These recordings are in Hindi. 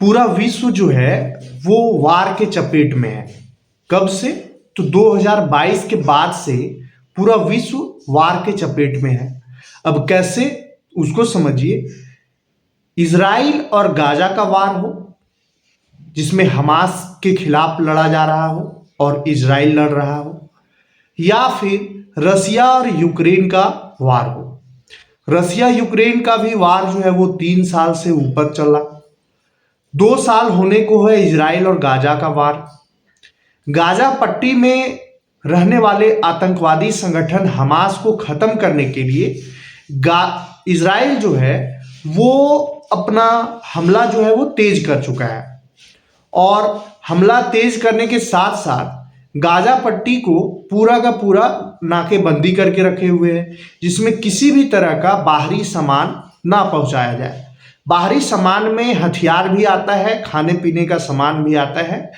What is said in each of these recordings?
पूरा विश्व जो है वो वार के चपेट में है। कब से? तो 2022 के बाद से पूरा विश्व वार के चपेट में है। अब कैसे, उसको समझिए। इजराइल और गाजा का वार हो, जिसमें हमास के खिलाफ लड़ा जा रहा हो और इजराइल लड़ रहा हो, या फिर रसिया और यूक्रेन का वार हो। रसिया यूक्रेन का भी वार जो है वो 3 साल से ऊपर चला। 2 साल होने को है इजराइल और गाजा का वार। गाजा पट्टी में रहने वाले आतंकवादी संगठन हमास को खत्म करने के लिए इजराइल जो है वो अपना हमला जो है वो तेज कर चुका है, और हमला तेज करने के साथ साथ गाजा पट्टी को पूरा का पूरा नाकेबंदी करके रखे हुए हैं, जिसमें किसी भी तरह का बाहरी सामान ना पहुंचाया जाए। बाहरी सामान में हथियार भी आता है, खाने पीने का सामान भी आता है,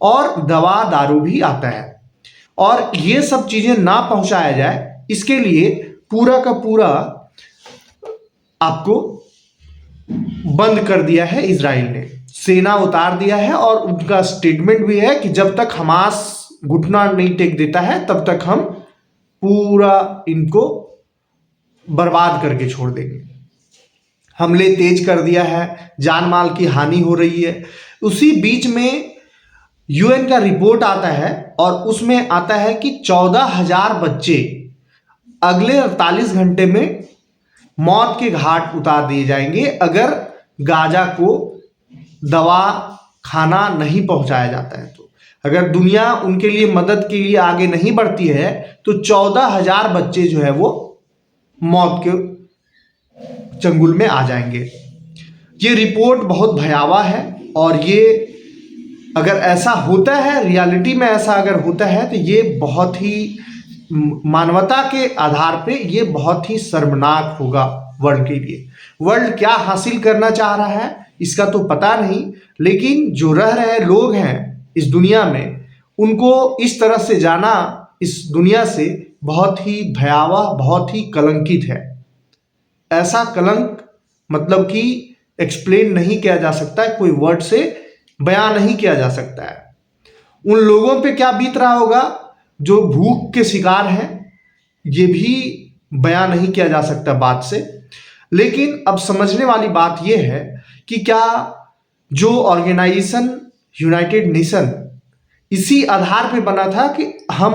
और दवा दारू भी आता है। और ये सब चीजें ना पहुंचाया जाए, इसके लिए पूरा का पूरा आपको बंद कर दिया है इजराइल ने। सेना उतार दिया है, और उनका स्टेटमेंट भी है कि जब तक हमास घुटना नहीं टेक देता है तब तक हम पूरा इनको बर्बाद करके छोड़ देंगे। हमले तेज कर दिया है, जान माल की हानि हो रही है। उसी बीच में यूएन का रिपोर्ट आता है, और उसमें आता है कि 14,000 बच्चे अगले 48 घंटे में मौत के घाट उतार दिए जाएंगे अगर गाजा को दवा खाना नहीं पहुंचाया जाता है। तो अगर दुनिया उनके लिए मदद के लिए आगे नहीं बढ़ती है तो 14,000 बच्चे जो है वो मौत के चंगुल में आ जाएंगे। ये रिपोर्ट बहुत भयावह है, और ये अगर ऐसा होता है, रियलिटी में ऐसा अगर होता है, तो ये बहुत ही मानवता के आधार पे ये बहुत ही शर्मनाक होगा वर्ल्ड के लिए। वर्ल्ड क्या हासिल करना चाह रहा है इसका तो पता नहीं, लेकिन जो रह रहे लोग हैं इस दुनिया में, उनको इस तरह से जाना इस दुनिया से बहुत ही भयावह, बहुत ही कलंकित है। ऐसा कलंक मतलब कि एक्सप्लेन नहीं किया जा सकता है, कोई वर्ड से बयान नहीं किया जा सकता है। उन लोगों पे क्या बीत रहा होगा जो भूख के शिकार हैं, ये भी बयान नहीं किया जा सकता बात से। लेकिन अब समझने वाली बात यह है कि क्या जो ऑर्गेनाइजेशन यूनाइटेड नेशन इसी आधार पे बना था कि हम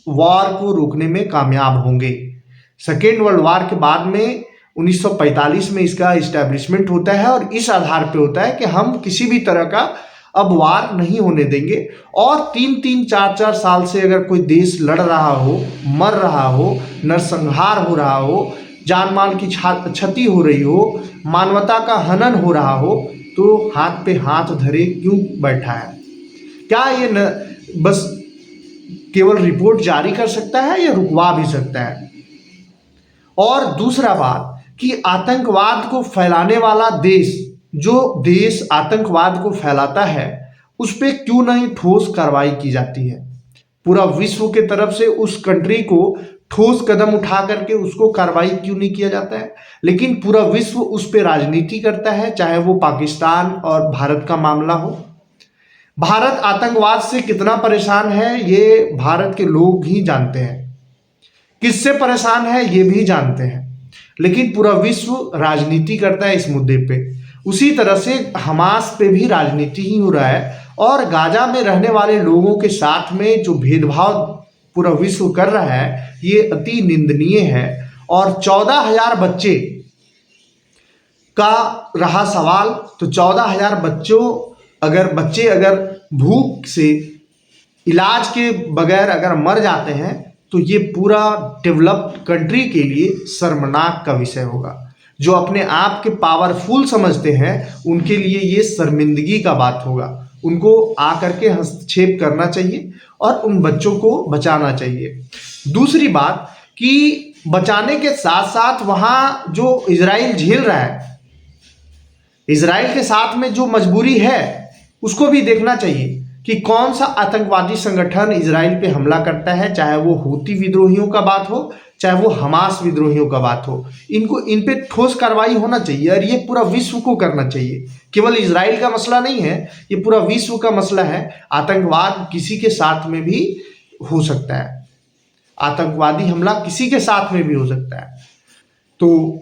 वॉर को रोकने में कामयाब होंगे। सेकेंड वर्ल्ड वॉर के बाद में 1945 में इसका इस्टेब्लिशमेंट होता है, और इस आधार पे होता है कि हम किसी भी तरह का अब वार नहीं होने देंगे। और 3-3, 4-4 साल से अगर कोई देश लड़ रहा हो, मर रहा हो, नरसंहार हो रहा हो, जान माल की क्षति हो रही हो, मानवता का हनन हो रहा हो, तो हाथ पे हाथ धरे क्यों बैठा है? क्या ये बस केवल रिपोर्ट जारी कर सकता है या रुकवा भी सकता है? और दूसरा बात कि आतंकवाद को फैलाने वाला देश, जो देश आतंकवाद को फैलाता है, उस पर क्यों नहीं ठोस कार्रवाई की जाती है? पूरा विश्व के तरफ से उस कंट्री को ठोस कदम उठा करके उसको कार्रवाई क्यों नहीं किया जाता है? लेकिन पूरा विश्व उस पर राजनीति करता है, चाहे वो पाकिस्तान और भारत का मामला हो। भारत आतंकवाद से कितना परेशान है ये भारत के लोग ही जानते हैं, किससे परेशान है ये भी जानते हैं, लेकिन पूरा विश्व राजनीति करता है इस मुद्दे पे। उसी तरह से हमास पे भी राजनीति ही हो रहा है, और गाजा में रहने वाले लोगों के साथ में जो भेदभाव पूरा विश्व कर रहा है ये अति निंदनीय है। और 14,000 बच्चे का रहा सवाल, तो 14,000 बच्चे अगर भूख से इलाज के बगैर अगर मर जाते हैं तो ये पूरा डेवलप्ड कंट्री के लिए शर्मनाक का विषय होगा। जो अपने आप के पावरफुल समझते हैं उनके लिए ये शर्मिंदगी का बात होगा। उनको आकर के हस्तक्षेप करना चाहिए और उन बच्चों को बचाना चाहिए। दूसरी बात कि बचाने के साथ साथ वहाँ जो इजराइल झेल रहा है, इजराइल के साथ में जो मजबूरी है उसको भी देखना चाहिए कि कौन सा आतंकवादी संगठन इजराइल पे हमला करता है, चाहे वो हूती विद्रोहियों का बात हो, चाहे वो हमास विद्रोहियों का बात हो, इन पे ठोस कार्रवाई होना चाहिए और ये पूरा विश्व को करना चाहिए। केवल इजराइल का मसला नहीं है, ये पूरा विश्व का मसला है। आतंकवाद किसी के साथ में भी हो सकता है, आतंकवादी हमला किसी के साथ में भी हो सकता है। तो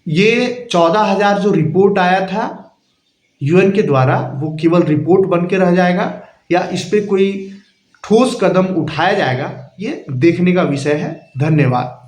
ये 14,000 जो रिपोर्ट आया था यूएन के द्वारा, वो केवल रिपोर्ट बन के रह जाएगा या इस पे कोई ठोस कदम उठाया जाएगा, ये देखने का विषय है। धन्यवाद।